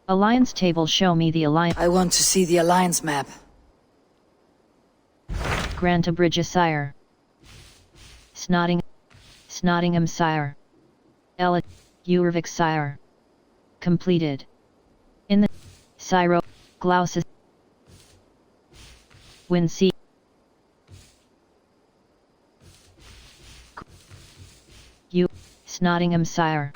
Alliance table, show me the alliance. I want to see the alliance map. Grant a Bridgescire. Snotinghamscire. Eivor. Completed. In the Syro, Gloucester. Windsea. Snotinghamscire.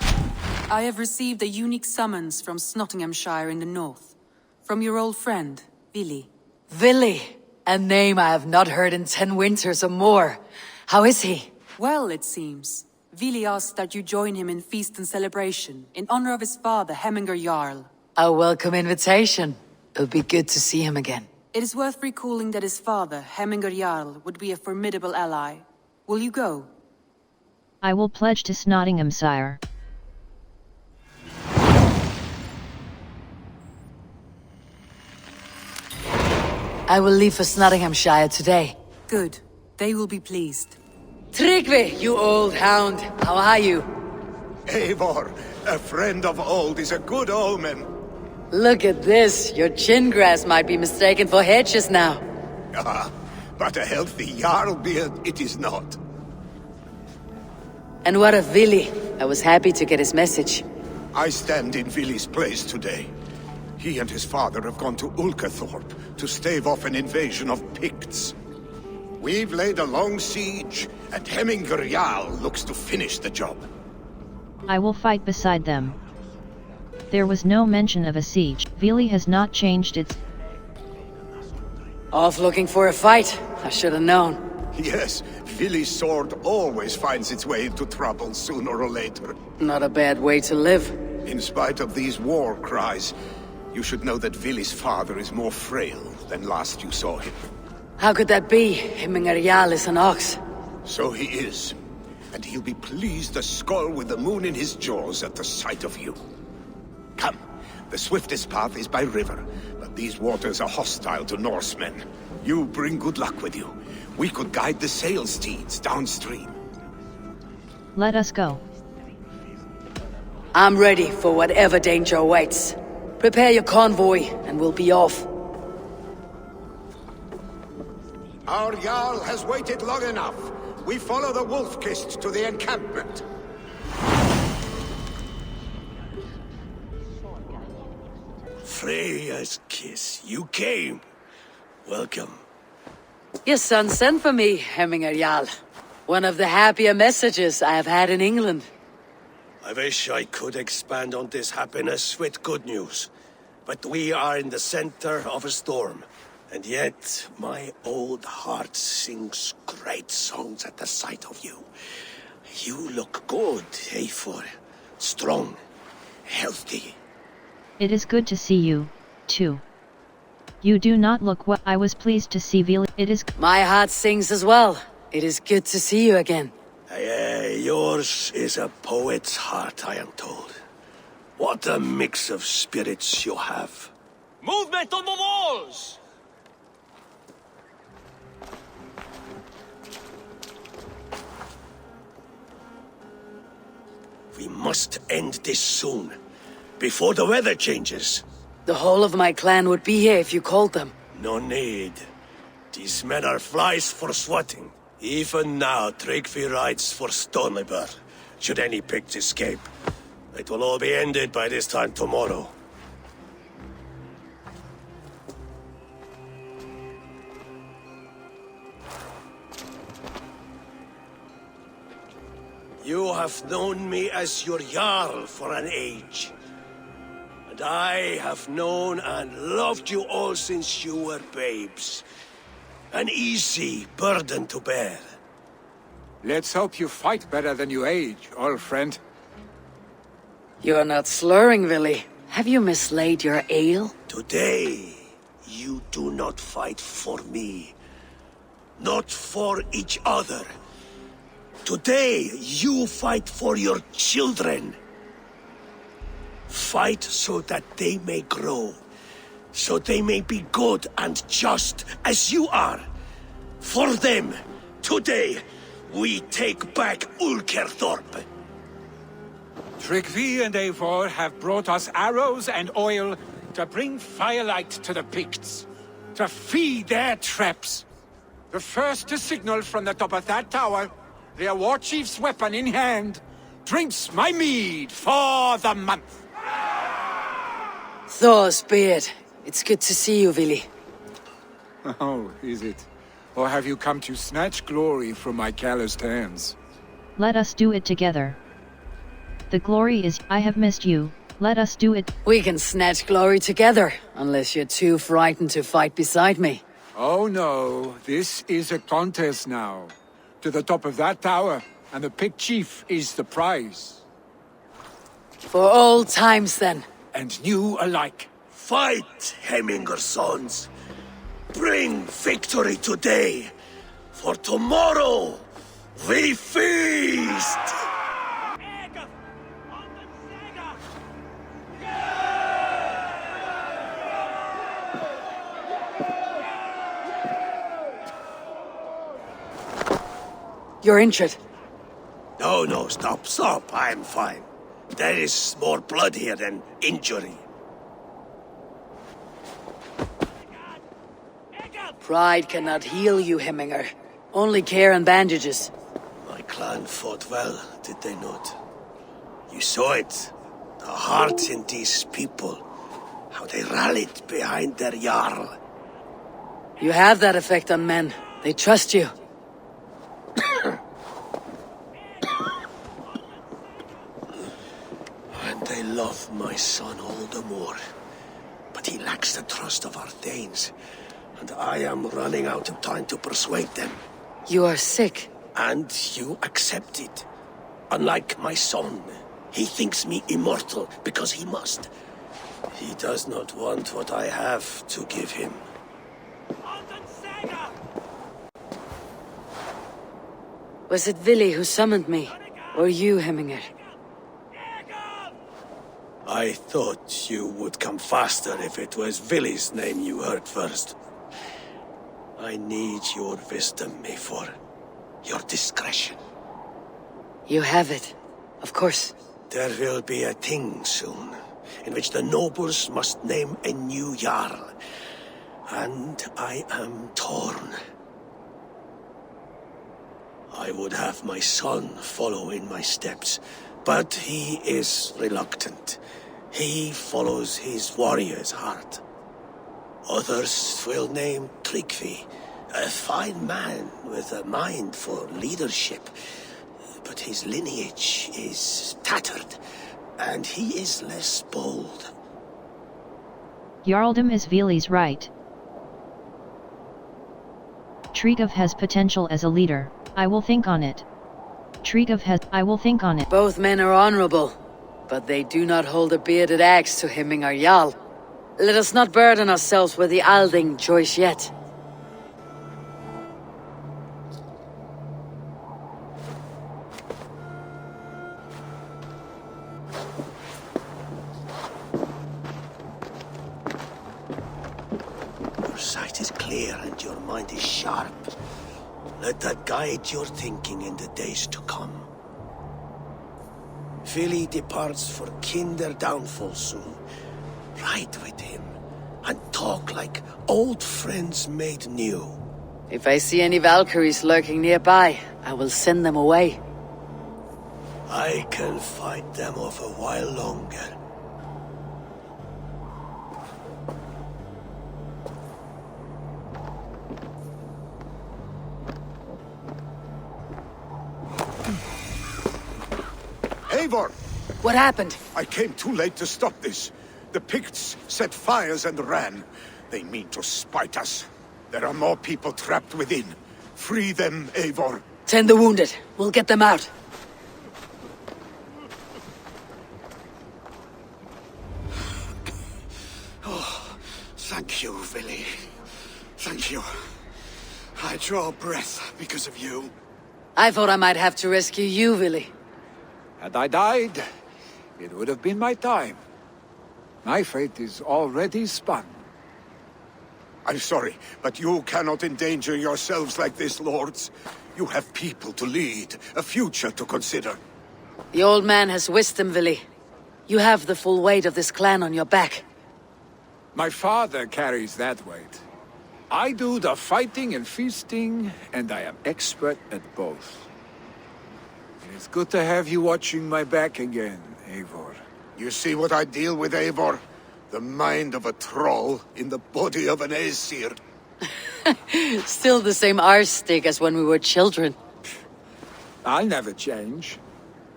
I have received a unique summons from Snotinghamscire in the north. From your old friend, Vili. Vili! A name I have not heard in 10 winters or more. How is he? Well, it seems. Vili asked that you join him in feast and celebration, in honor of his father, Hemming Jarl. A welcome invitation. It'll be good to see him again. It is worth recalling that his father, Hemming Jarl, would be a formidable ally. Will you go? I will pledge to Snotinghamscire. I will leave for Snotinghamscire today. Good. They will be pleased. Trygve, you old hound. How are you? Eivor, a friend of old is a good omen. Look at this. Your chin grass might be mistaken for hedges now. Ah, but a healthy Jarl beard it is not. And what of Vili? I was happy to get his message. I stand in Vili's place today. He and his father have gone to Ulkathorpe to stave off an invasion of Picts. We've laid a long siege, and Hemming Jarl looks to finish the job. I will fight beside them. There was no mention of a siege. Vili has not changed its... Off looking for a fight. I should have known. Yes, Vili's sword always finds its way into trouble sooner or later. Not a bad way to live. In spite of these war cries, you should know that Vili's father is more frail than last you saw him. How could that be? Hemming Jarl is an ox. So he is. And he'll be pleased to skull with the moon in his jaws at the sight of you. Come, the swiftest path is by river, but these waters are hostile to Norsemen. You bring good luck with you. We could guide the sail steeds downstream. Let us go. I'm ready for whatever danger awaits. Prepare your convoy, and we'll be off. Our Jarl has waited long enough. We follow the Wolf-Kist to the encampment. Freya's kiss. You came. Welcome. Your son sent for me, Hemming Jarl. One of the happier messages I have had in England. I wish I could expand on this happiness with good news. But we are in the center of a storm. And yet, my old heart sings great songs at the sight of you. You look good, Eivor. Strong, healthy. It is good to see you, too. You do not look what I was pleased to see Vili. It is... My heart sings as well. It is good to see you again. Yours is a poet's heart, I am told. What a mix of spirits you have. Movement on the walls! We must end this soon, before the weather changes. The whole of my clan would be here if you called them. No need. These men are flies for swatting. Even now, Trygve rides for Stonebur, should any Picts escape. It will all be ended by this time tomorrow. You have known me as your Jarl for an age. And I have known and loved you all since you were babes. An easy burden to bear. Let's hope you fight better than you age, old friend. You're not slurring, Vili. Have you mislaid your ale? Today, you do not fight for me. Not for each other. Today, you fight for your children. Fight so that they may grow. So they may be good and just as you are. For them, today, we take back Ulkerthorpe. Trygve and Eivor have brought us arrows and oil to bring firelight to the Picts, to feed their traps. The first to signal from the top of that tower, their war chief's weapon in hand, drinks my mead for the month. Thor's beard. It's good to see you, Vili. Oh, is it? Or have you come to snatch glory from my calloused hands? Let us do it together. The glory is, I have missed you, let us do it. We can snatch glory together, unless you're too frightened to fight beside me. Oh no, this is a contest now. To the top of that tower, and the Pict Chief is the prize. For old times, then. And new alike. Fight, Hemminger sons. Bring victory today, for tomorrow we feast! You're injured. No, stop, I'm fine. There is more blood here than injury. Pride cannot heal you, Hemminger. Only care and bandages. My clan fought well, did they not? You saw it. The heart in these people. How they rallied behind their Jarl. You have that effect on men. They trust you. And they love my son all the more. But he lacks the trust of our Thanes. And I am running out of time to persuade them. You are sick. And you accept it. Unlike my son, he thinks me immortal because he must. He does not want what I have to give him. Was it Vili who summoned me? Or you, Hemminger? I thought you would come faster if it was Vili's name you heard first. I need your wisdom, Eivor. Your discretion. You have it. Of course. There will be a thing soon, in which the nobles must name a new Jarl. And I am torn. I would have my son follow in my steps, but he is reluctant. He follows his warrior's heart. Others will name Trygve, a fine man with a mind for leadership. But his lineage is tattered, and he is less bold. Jarldom is Vili's right. Trygve has potential as a leader, I will think on it. I will think on it. Both men are honorable, but they do not hold a bearded axe to Hemming Jarl. Let us not burden ourselves with the Alding choice yet. Your sight is clear and your mind is sharp. Let that guide your thinking in the days to come. Vili departs for kinder downfall soon. Ride with him, and talk like old friends made new. If I see any Valkyries lurking nearby, I will send them away. I can fight them off a while longer. Eivor! What happened? I came too late to stop this. The Picts set fires and ran. They mean to spite us. There are more people trapped within. Free them, Eivor. Tend the wounded. We'll get them out. Oh, thank you, Vili. Thank you. I draw breath because of you. I thought I might have to rescue you, Vili. Had I died, it would have been my time. My fate is already spun. I'm sorry, but you cannot endanger yourselves like this, lords. You have people to lead, a future to consider. The old man has wisdom, Vili. You have the full weight of this clan on your back. My father carries that weight. I do the fighting and feasting, and I am expert at both. It's good to have you watching my back again, Eivor. You see what I deal with, Eivor? The mind of a troll in the body of an Aesir. Still the same arse stick as when we were children. I'll never change.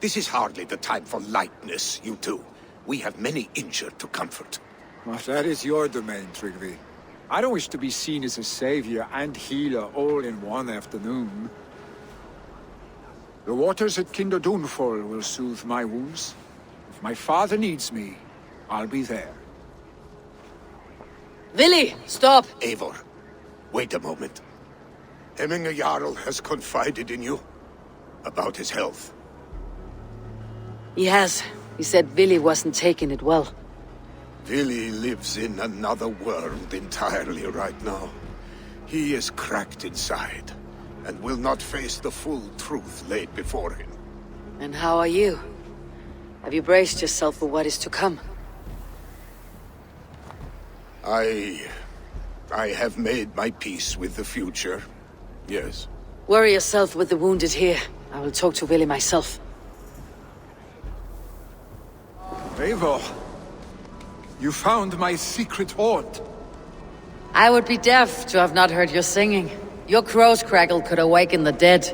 This is hardly the time for lightness, you two. We have many injured to comfort. Well, that is your domain, Trygve. I don't wish to be seen as a savior and healer all in one afternoon. The waters at Kinderdunfall will soothe my wounds. If my father needs me, I'll be there. Vili, stop! Eivor, wait a moment. Hemming Jarl has confided in you about his health. He has. He said Vili wasn't taking it well. Vili lives in another world entirely right now. He is cracked inside, and will not face the full truth laid before him. And how are you? Have you braced yourself for what is to come? I have made my peace with the future, yes. Worry yourself with the wounded here. I will talk to Vili myself. Eivor, you found my secret hoard. I would be deaf to have not heard your singing. Your crow's crackle could awaken the dead.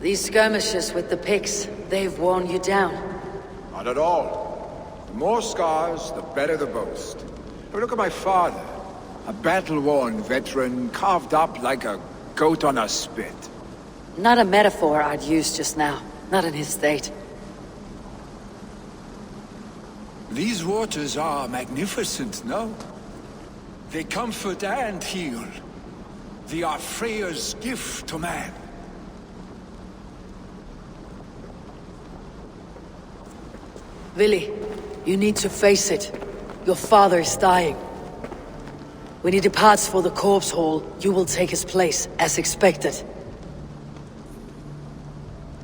These skirmishes with the pigs, they've worn you down. Not at all. The more scars, the better the boast. But look at my father. A battle-worn veteran, carved up like a goat on a spit. Not a metaphor I'd use just now. Not in his state. These waters are magnificent, no? They comfort and heal. They are Freya's gift to man. Vili, you need to face it. Your father is dying. When he departs for the corpse hall, you will take his place, as expected.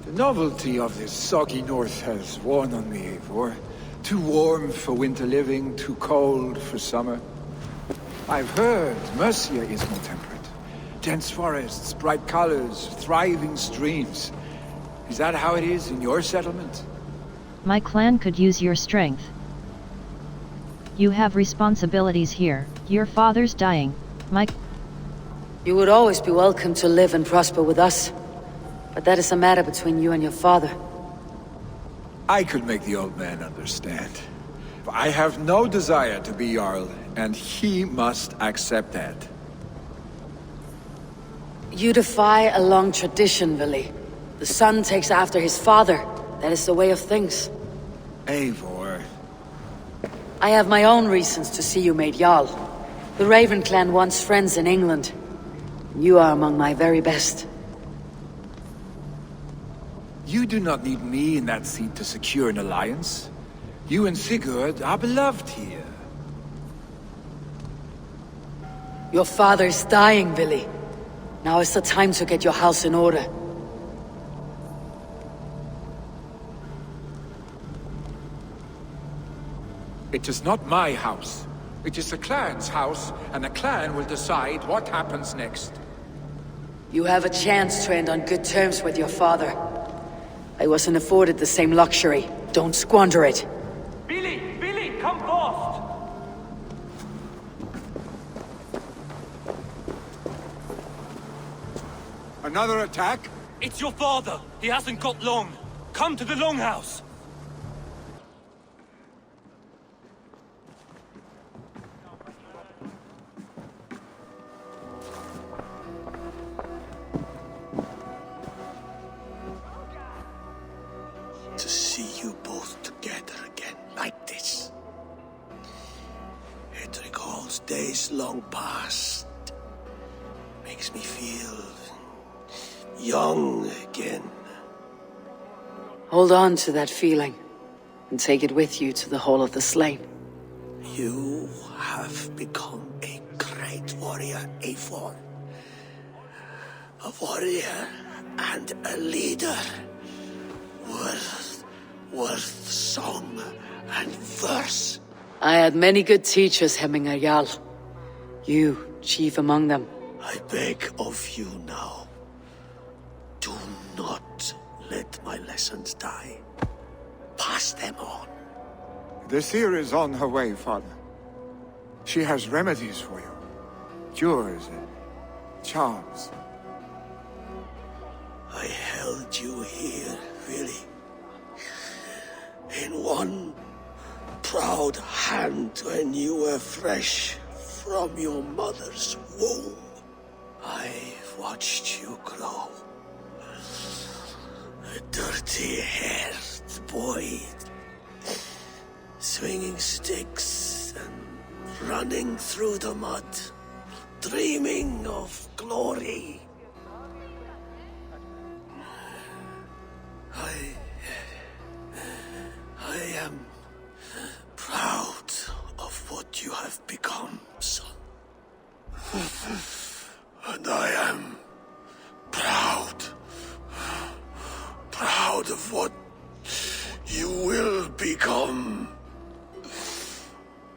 The novelty of this soggy north has worn on me, Eivor. Too warm for winter living, too cold for summer. I've heard Mercia is more temperate. Dense forests, bright colors, thriving streams. Is that how it is in your settlement? My clan could use your strength. You have responsibilities here. Your father's dying. You would always be welcome to live and prosper with us. But that is a matter between you and your father. I could make the old man understand. I have no desire to be Jarl, and he must accept that. You defy a long tradition, Vili. The son takes after his father. That is the way of things. Eivor. I have my own reasons to see you made Jarl. The Raven clan wants friends in England. You are among my very best. You do not need me in that seat to secure an alliance. You and Sigurd are beloved here. Your father is dying, Vili. Now is the time to get your house in order. It is not my house. It is the clan's house, and the clan will decide what happens next. You have a chance to end on good terms with your father. I wasn't afforded the same luxury. Don't squander it. Vili, come fast! Another attack? It's your father. He hasn't got long. Come to the Longhouse. To see you both together again like this. It recalls days long past. Makes me feel young again. Hold on to that feeling, and take it with you to the Hall of the Slain. You have become a great great warrior Eivor. A warrior and a leader. Worth song and verse. I had many good teachers, Hemming Jarl. You, chief among them. I beg of you now, do not let my lessons die. Pass them on. The seer is on her way, Father. She has remedies for you. Cures and charms. I held you here, Vili. In one proud hand when you were fresh from your mother's womb. I've watched you grow. A dirty-haired boy, swinging sticks and running through the mud, dreaming of glory. I am proud of what you have become, son. And I am proud of what you will become.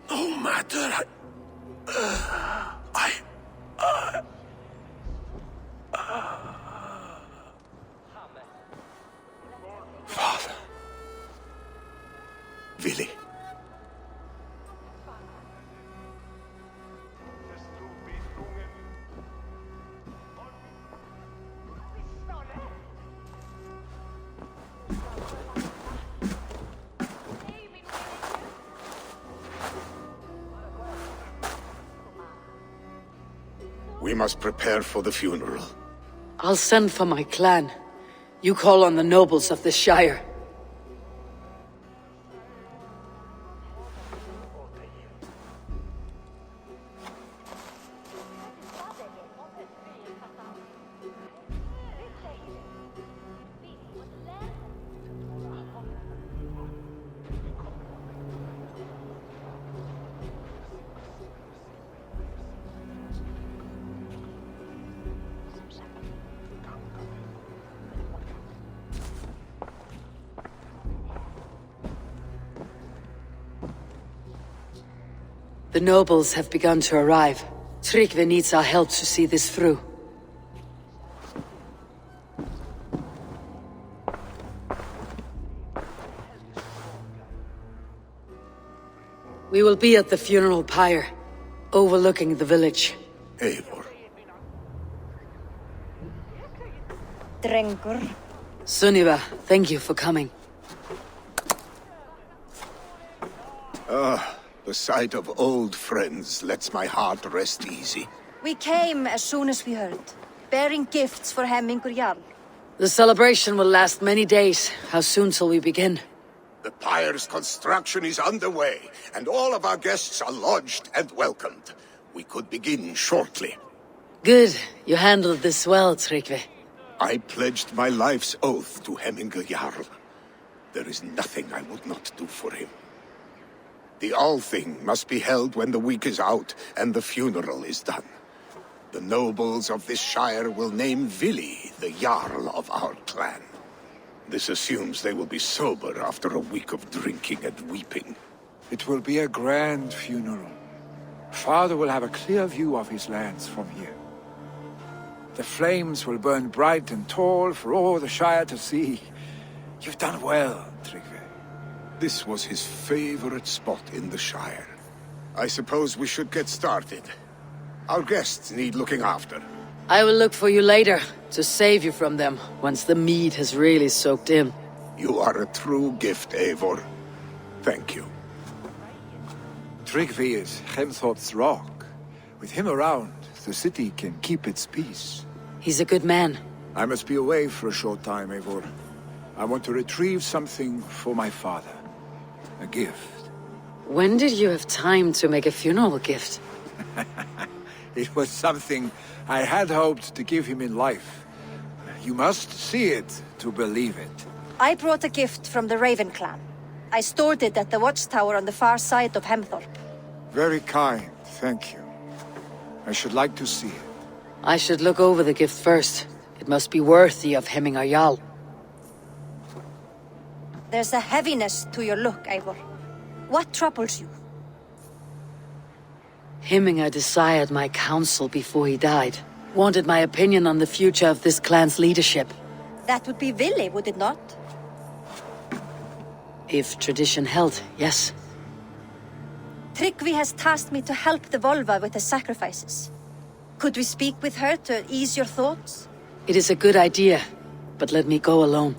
No matter... Father. Vili. We must prepare for the funeral. I'll send for my clan. You call on the nobles of the Shire. The nobles have begun to arrive. Trygve needs our help to see this through. We will be at the funeral pyre, overlooking the village. Eivor. Drengur. Sunniva, thank you for coming. The sight of old friends lets my heart rest easy. We came as soon as we heard, bearing gifts for Hemming Jarl. The celebration will last many days. How soon till we begin? The pyre's construction is underway, and all of our guests are lodged and welcomed. We could begin shortly. Good. You handled this well, Trygve. I pledged my life's oath to Hemming Jarl. There is nothing I would not do for him. The Althing must be held when the week is out and the funeral is done. The nobles of this shire will name Vili the Jarl of our clan. This assumes they will be sober after a week of drinking and weeping. It will be a grand funeral. Father will have a clear view of his lands from here. The flames will burn bright and tall for all the Shire to see. You've done well, Trygve. This was his favorite spot in the Shire. I suppose we should get started. Our guests need looking after. I will look for you later, to save you from them, once the mead has really soaked in. You are a true gift, Eivor. Thank you. Trygve is Hemthorpe's rock. With him around, the city can keep its peace. He's a good man. I must be away for a short time, Eivor. I want to retrieve something for my father. A gift. When did you have time to make a funeral gift? It was something I had hoped to give him in life. You must see it to believe it. I brought a gift from the Raven clan. I stored it at the watchtower on the far side of Hemthorpe. Very kind, thank you. I should like to see it. I should look over the gift first. It must be worthy of Hemming Jarl. There's a heaviness to your look, Eivor. What troubles you? Hemming desired my counsel before he died. Wanted my opinion on the future of this clan's leadership. That would be Vili, would it not? If tradition held, yes. Trygve has tasked me to help the Volva with the sacrifices. Could we speak with her to ease your thoughts? It is a good idea, but let me go alone.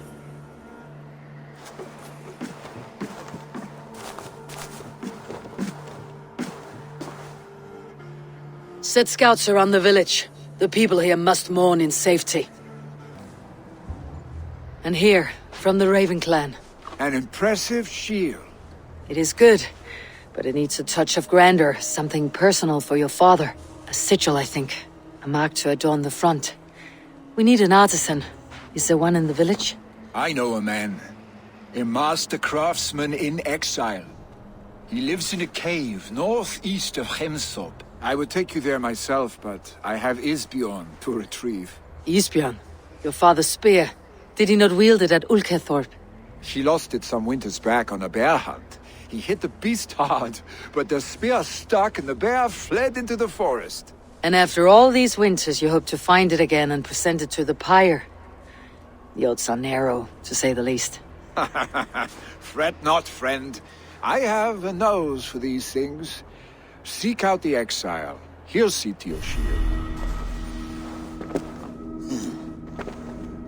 Set scouts around the village. The people here must mourn in safety. And here, from the Raven clan. An impressive shield. It is good, but it needs a touch of grandeur, something personal for your father. A sigil, I think. A mark to adorn the front. We need an artisan. Is there one in the village? I know a man. A master craftsman in exile. He lives in a cave northeast of Hemsop. I would take you there myself, but I have Isbjorn to retrieve. Isbjorn? Your father's spear. Did he not wield it at Ulkethorpe? She lost it some winters back on a bear hunt. He hit the beast hard, but the spear stuck and the bear fled into the forest. And after all these winters, you hope to find it again and present it to the pyre. The odds are narrow, to say the least. Fret not, friend. I have a nose for these things. Seek out the exile. He'll see to your shield.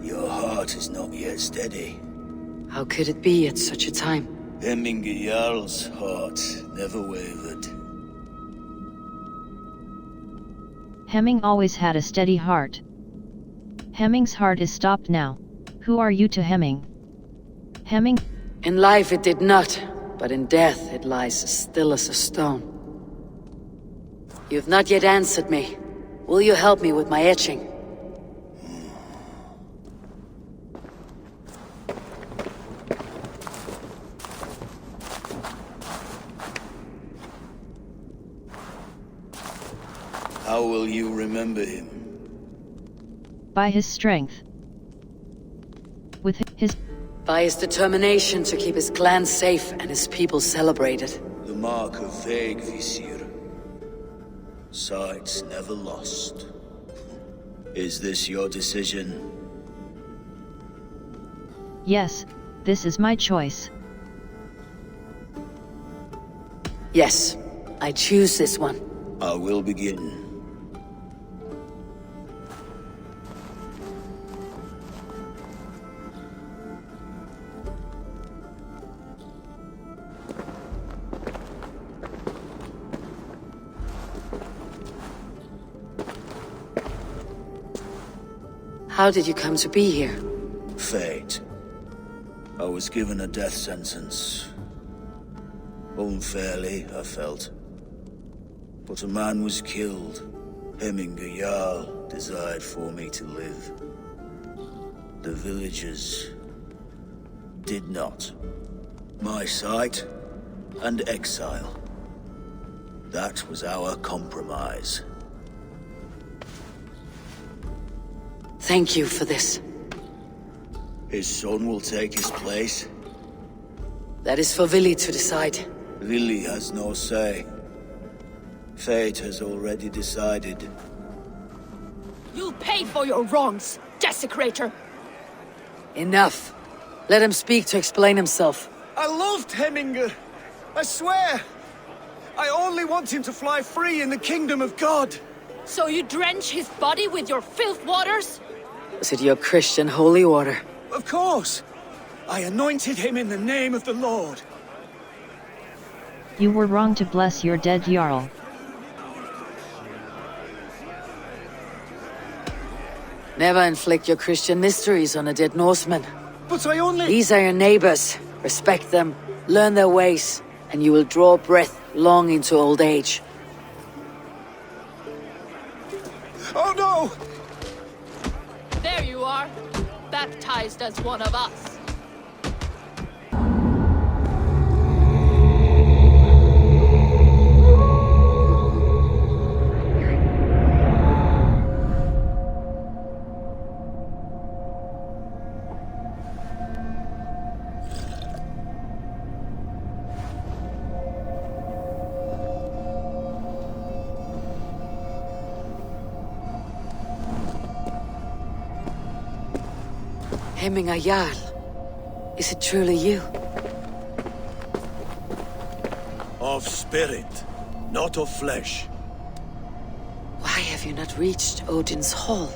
Your heart is not yet steady. How could it be at such a time? Hemming Jarl's heart never wavered. Hemming always had a steady heart. Hemming's heart is stopped now. Who are you to Hemming? Hemming? In life it did not, but in death it lies as still as a stone. You've not yet answered me. Will you help me with my etching? How will you remember him? By his strength. With his... By his determination to keep his clan safe and his people celebrated. The mark of vague Visir. Sights never lost. Is this your decision? Yes, this is my choice. Yes, I choose this one. I will begin. How did you come to be here? Fate. I was given a death sentence. Unfairly, I felt. But a man was killed. Hemming Jarl desired for me to live. The villagers did not. My sight and exile. That was our compromise. Thank you for this. His son will take his place. That is for Vili to decide. Vili has no say. Fate has already decided. You'll pay for your wrongs, desecrator! Enough. Let him speak to explain himself. I loved Hemminger. I swear. I only want him to fly free in the kingdom of God. So you drench his body with your filth waters? Was it your Christian holy order? Of course. I anointed him in the name of the Lord. You were wrong to bless your dead Jarl. Never inflict your Christian mysteries on a dead Norseman. But I only... These are your neighbors. Respect them, learn their ways, and you will draw breath long into old age. Oh no! There you are, baptized as one of us. Hemming Jarl. Is it truly you? Of spirit, not of flesh. Why have you not reached Odin's Hall?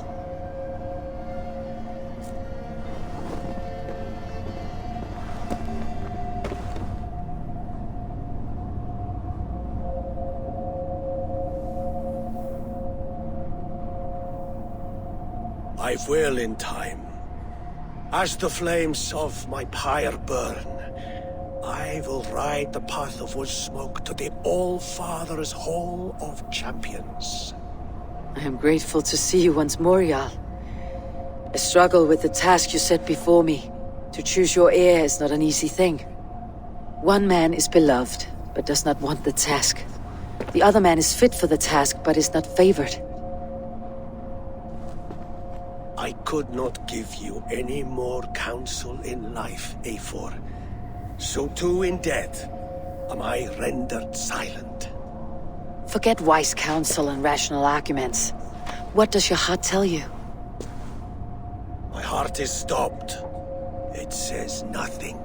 I will in time. As the flames of my pyre burn, I will ride the path of wood smoke to the All-Father's Hall of Champions. I am grateful to see you once more, Jarl. I struggle with the task you set before me. To choose your heir is not an easy thing. One man is beloved, but does not want the task. The other man is fit for the task, but is not favored. I could not give you any more counsel in life, Eivor. So too in death am I rendered silent. Forget wise counsel and rational arguments. What does your heart tell you? My heart is stopped. It says nothing.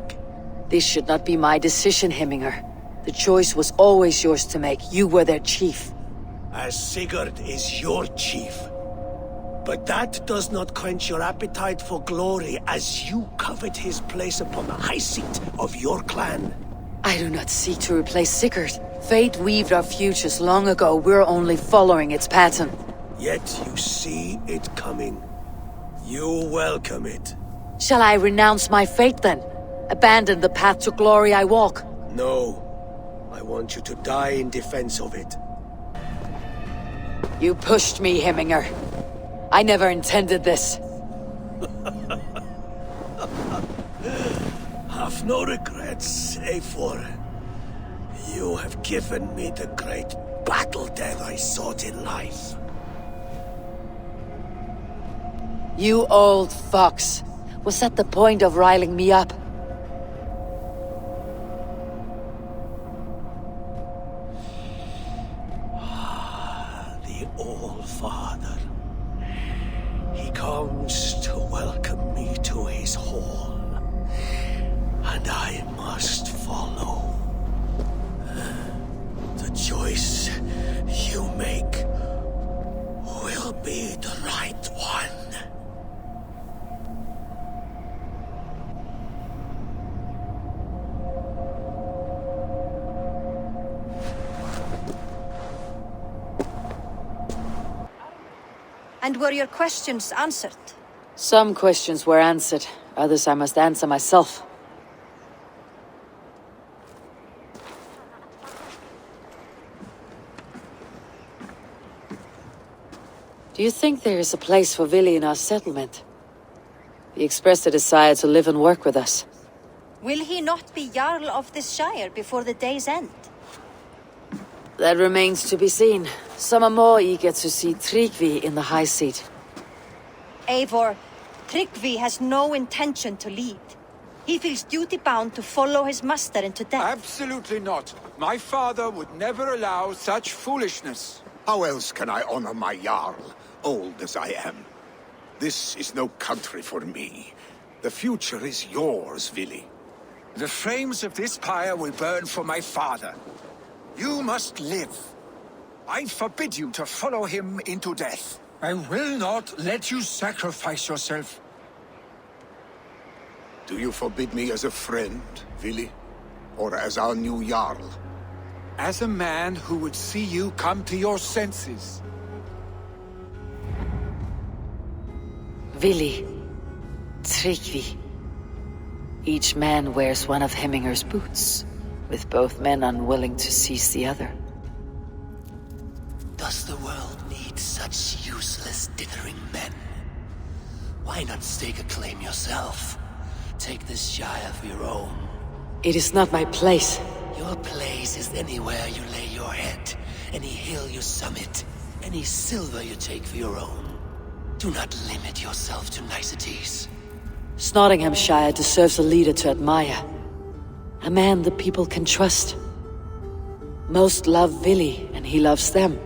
This should not be my decision, Hemminger. The choice was always yours to make. You were their chief. As Sigurd is your chief. But that does not quench your appetite for glory as you covet his place upon the high seat of your clan. I do not seek to replace Sigurd. Fate weaved our futures long ago. We're only following its pattern. Yet you see it coming. You welcome it. Shall I renounce my fate then? Abandon the path to glory I walk? No. I want you to die in defense of it. You pushed me, Hemminger. I never intended this. Have no regrets, Eivor. You have given me the great battle death I sought in life. You old fox. Was that the point of riling me up? The All-Father. He comes to welcome me to his hall. And I must follow. The choice you make will be the right one. And were your questions answered? Some questions were answered. Others I must answer myself. Do you think there is a place for Vili in our settlement? He expressed a desire to live and work with us. Will he not be Jarl of this shire before the day's end? That remains to be seen. Some are more eager to see Trygve in the high seat. Eivor, Trygve has no intention to lead. He feels duty-bound to follow his master into death. Absolutely not. My father would never allow such foolishness. How else can I honor my Jarl, old as I am? This is no country for me. The future is yours, Vili. The flames of this pyre will burn for my father. You must live. I forbid you to follow him into death. I will not let you sacrifice yourself. Do you forbid me as a friend, Vili? Or as our new Jarl? As a man who would see you come to your senses. Vili. Trygve. Each man wears one of Hemminger's boots, with both men unwilling to seize the other. Does the world need such useless, dithering men? Why not stake a claim yourself? Take this shire for your own. It is not my place. Your place is anywhere you lay your head, any hill you summit, any silver you take for your own. Do not limit yourself to niceties. Snotinghamscire deserves a leader to admire. A man the people can trust. Most love Vili, and he loves them.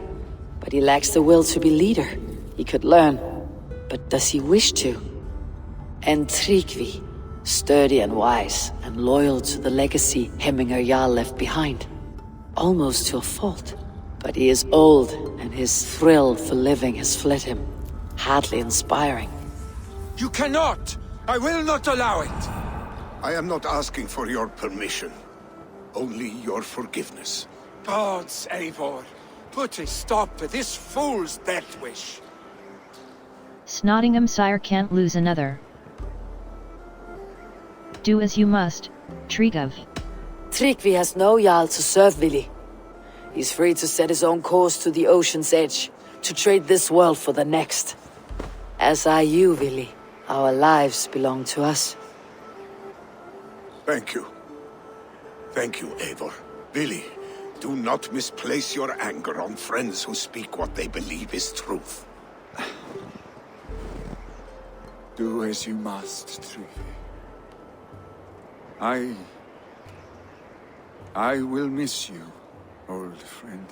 But he lacks the will to be leader. He could learn. But does he wish to? And Trygve, sturdy and wise, and loyal to the legacy Hemming Jarl left behind. Almost to a fault. But he is old, and his thrill for living has fled him. Hardly inspiring. You cannot! I will not allow it! I am not asking for your permission. Only your forgiveness. Gods, Eivor, put a stop to this fool's death wish. Snotinghamscire can't lose another. Do as you must, Trygve. Trygve has no Jarl to serve Vili. He's free to set his own course to the ocean's edge, to trade this world for the next. As are you, Vili. Our lives belong to us. Thank you. Thank you, Eivor. Vili, do not misplace your anger on friends who speak what they believe is truth. Do as you must, Trygve. I will miss you, old friend.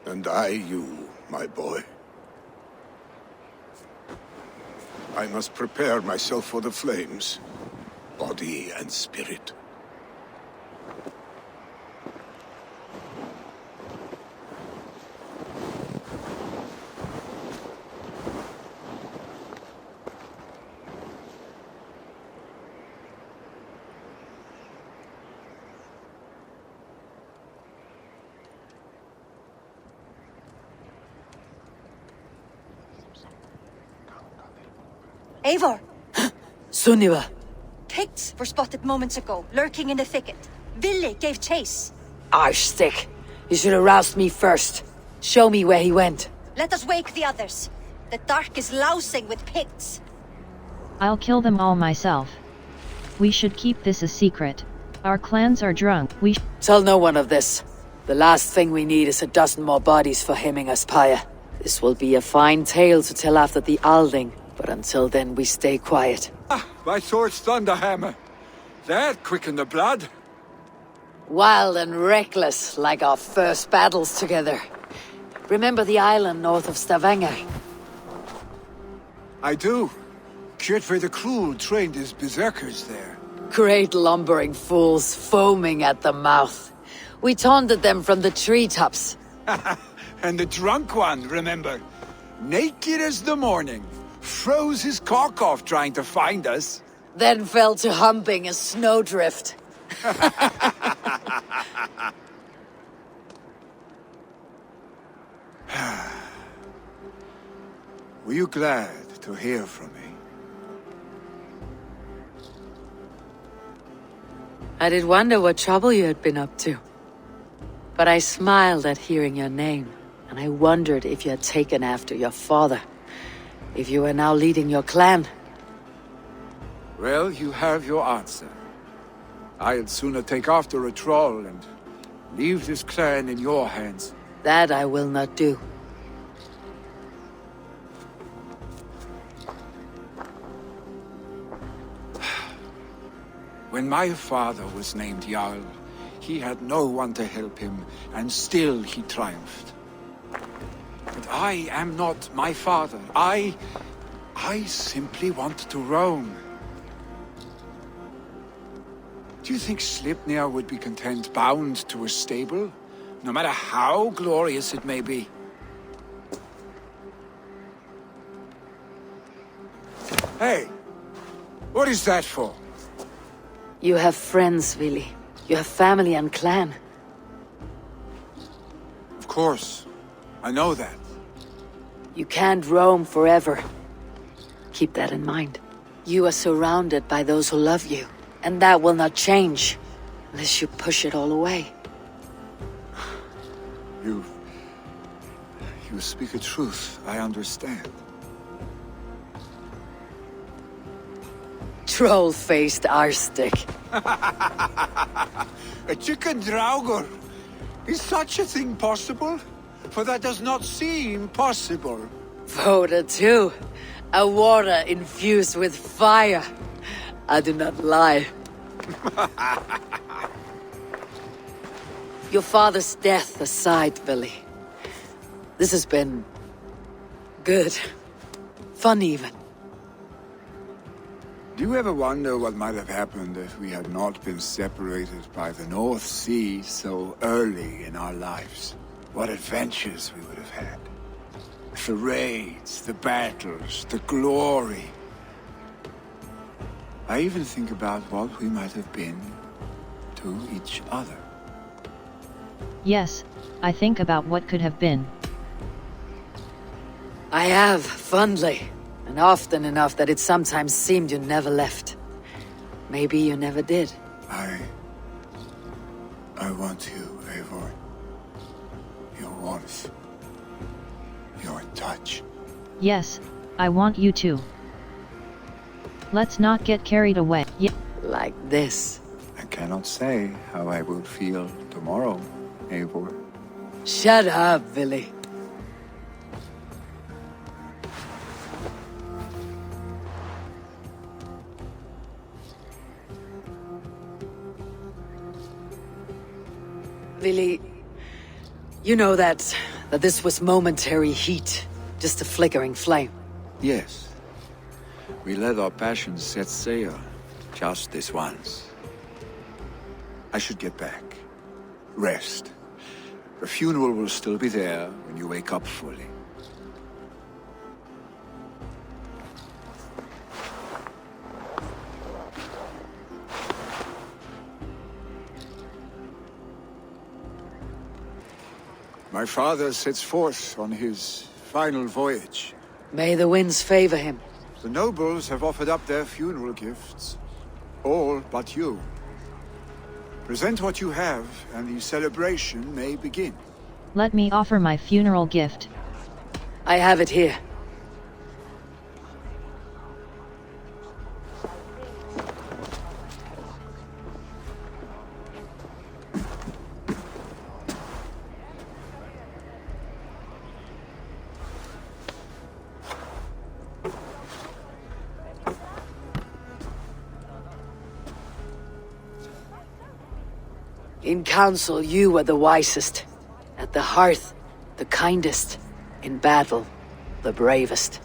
And I you, my boy. I must prepare myself for the flames, body and spirit. Eivor! Sunniva! Picts were spotted moments ago, lurking in the thicket. Vili gave chase. Arshstick! You should have roused me first. Show me where he went. Let us wake the others. The dark is lousing with Picts. I'll kill them all myself. We should keep this a secret. Our clans are drunk. Tell no one of this. The last thing we need is a dozen more bodies for Hemming Jarl. This will be a fine tale to tell after the Alding. But until then, we stay quiet. By Thor's thunderhammer. That quickened the blood. Wild and reckless, like our first battles together. Remember the island north of Stavanger? I do. Trygve the Cruel trained his berserkers there. Great lumbering fools, foaming at the mouth. We taunted them from the treetops. And the drunk one, remember? Naked as the morning. Froze his cock off trying to find us. Then fell to humping a snowdrift. Were you glad to hear from me? I did wonder what trouble you had been up to. But I smiled at hearing your name, and I wondered if you had taken after your father. If you were now leading your clan. Well, you have your answer. I'd sooner take after a troll and leave this clan in your hands. That I will not do. When my father was named Jarl, he had no one to help him, and still he triumphed. But I am not my father. I simply want to roam. Do you think Sleipnir would be content bound to a stable? No matter how glorious it may be? Hey! What is that for? You have friends, Vili. You have family and clan. Of course. I know that. You can't roam forever. Keep that in mind. You are surrounded by those who love you, and that will not change unless you push it all away. You speak a truth, I understand. Troll-faced arstick. A chicken draugr. Is such a thing possible? For that does not seem possible. Voda too. A water infused with fire. I do not lie. Your father's death aside, Vili. This has been... good. Fun even. Do you ever wonder what might have happened if we had not been separated by the North Sea so early in our lives? What adventures we would have had. The raids, the battles, the glory. I even think about what we might have been to each other. Yes, I think about what could have been. I have, fondly. And often enough that it sometimes seemed you never left. Maybe you never did. I want you, Eivor. Your warmth. Your touch. Yes, I want you too. Let's not get carried away. Like this. I cannot say how I will feel tomorrow, Eivor. Shut up, Vili. Vili, you know that this was momentary heat, just a flickering flame. Yes. We let our passions set sail, just this once. I should get back. Rest. The funeral will still be there when you wake up fully. My father sets forth on his final voyage. May the winds favor him. The nobles have offered up their funeral gifts. All but you. Present what you have, and the celebration may begin. Let me offer my funeral gift. I have it here. In council, you were the wisest. At the hearth, the kindest. In battle, the bravest.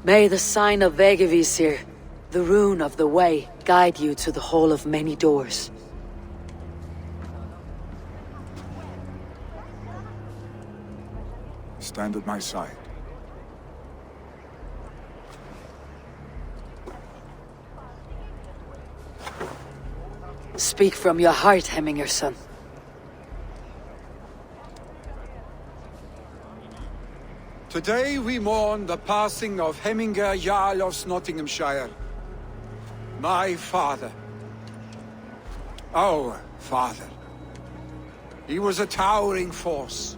May the sign of Legacies, the rune of the way, guide you to the hall of many doors. Stand at my side. Speak from your heart, Hemming, your son. Today we mourn the passing of Hemming Jarl of Snotinghamscire. My father. Our father. He was a towering force.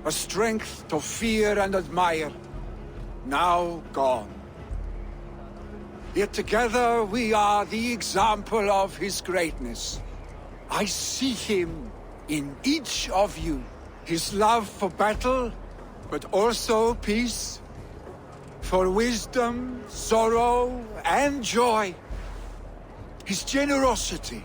A strength to fear and admire. Now gone. Yet together we are the example of his greatness. I see him in each of you. His love for battle, but also peace. For wisdom, sorrow, and joy. His generosity,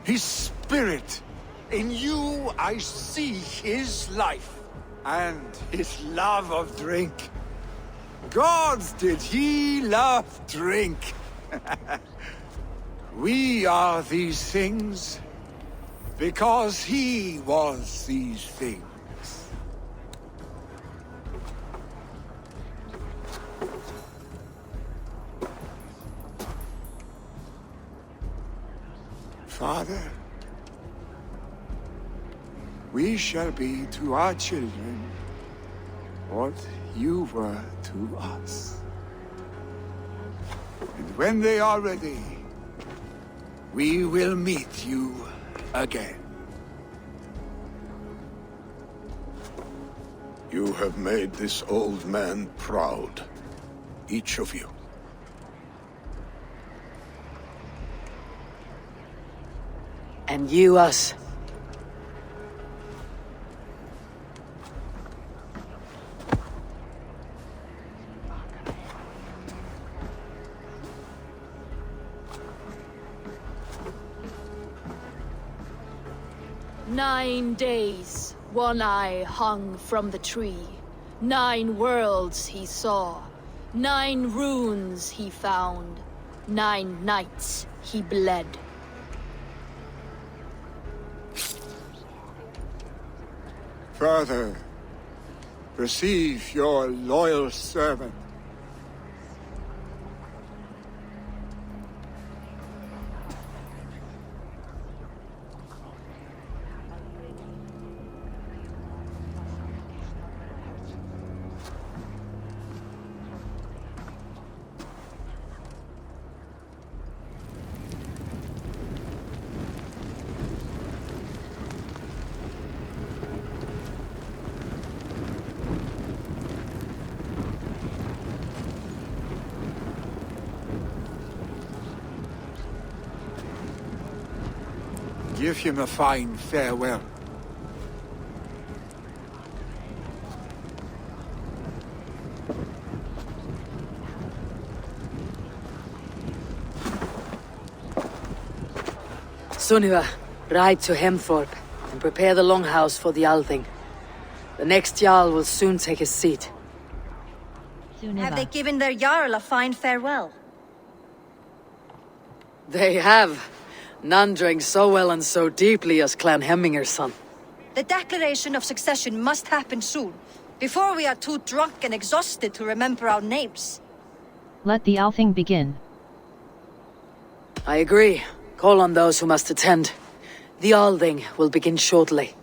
his spirit. In you I see his life, and his love of drink. Gods, did he love drink! We are these things because he was these things. Father, we shall be to our children what you were to us. And when they are ready, we will meet you again. You have made this old man proud. Each of you. And you us. "9 days, One Eye hung from the tree, 9 worlds he saw. 9 runes he found. 9 nights he bled. Father, receive your loyal servant. Give him a fine farewell. Sunniva, ride to Hemthorpe and prepare the longhouse for the Althing. The next Jarl will soon take his seat. Have they given their Jarl a fine farewell? They have. None drank so well and so deeply as Clan Hemminger's son. The declaration of succession must happen soon, before we are too drunk and exhausted to remember our names. Let the Althing begin. I agree. Call on those who must attend. The Althing will begin shortly.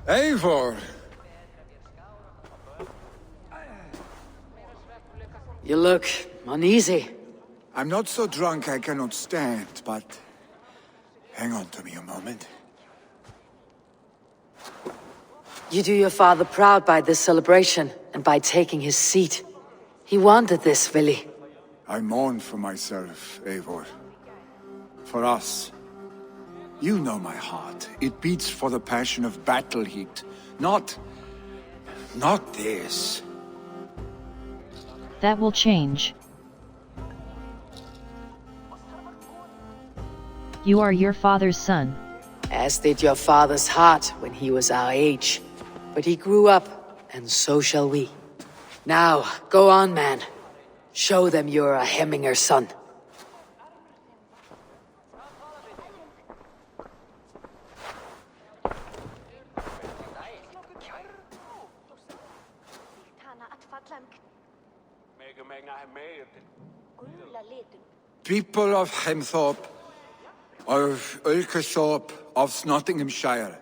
Eivor! You look uneasy. I'm not so drunk I cannot stand, but hang on to me a moment. You do your father proud by this celebration, and by taking his seat. He wanted this, Vili. I mourn for myself, Eivor. For us. You know my heart. It beats for the passion of battle heat. Not this. That will change. You are your father's son. As did your father's heart when he was our age. But he grew up, and so shall we. Now, go on, man. Show them you're a Hemminger son. People of Hemthorpe, of Ulkerthorpe, of Snotinghamscire.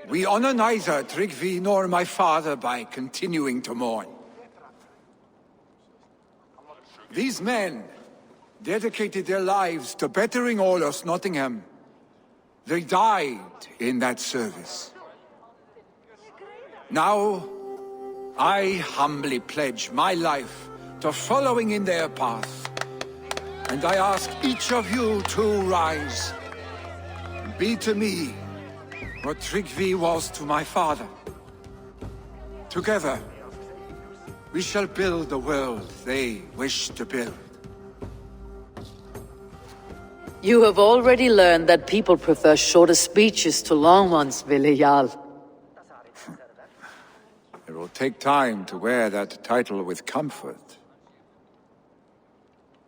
We honor neither Trygve nor my father by continuing to mourn. These men dedicated their lives to bettering all of Snotingham. They died in that service. Now, I humbly pledge my life to following in their path. And I ask each of you to rise. Be to me what Trygve was to my father. Together, we shall build the world they wish to build. You have already learned that people prefer shorter speeches to long ones, Vili Jarl. It will take time to wear that title with comfort.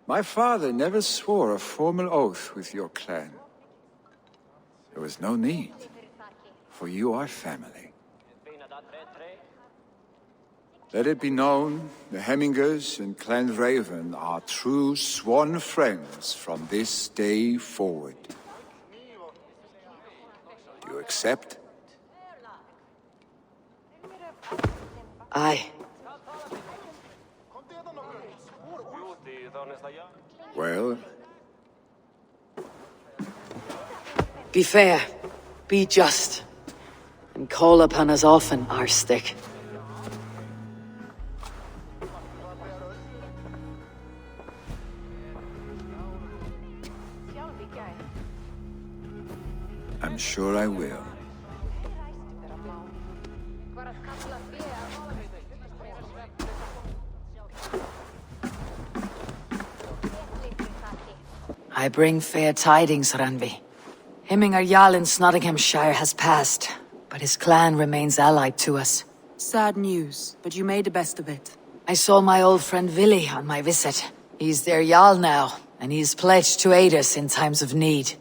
My father never swore a formal oath with your clan. There was no need, for you are family. Let it be known, the Hemmingers and Clan Raven are true sworn friends from this day forward. Do you accept? Aye. Well? Be fair, be just, and call upon us often, Arstick. I'm sure I will. I bring fair tidings, Randvi. Hemming Jarl in Snotinghamscire has passed, but his clan remains allied to us. Sad news, but you made the best of it. I saw my old friend Vili on my visit. He's their Jarl now, and he's pledged to aid us in times of need.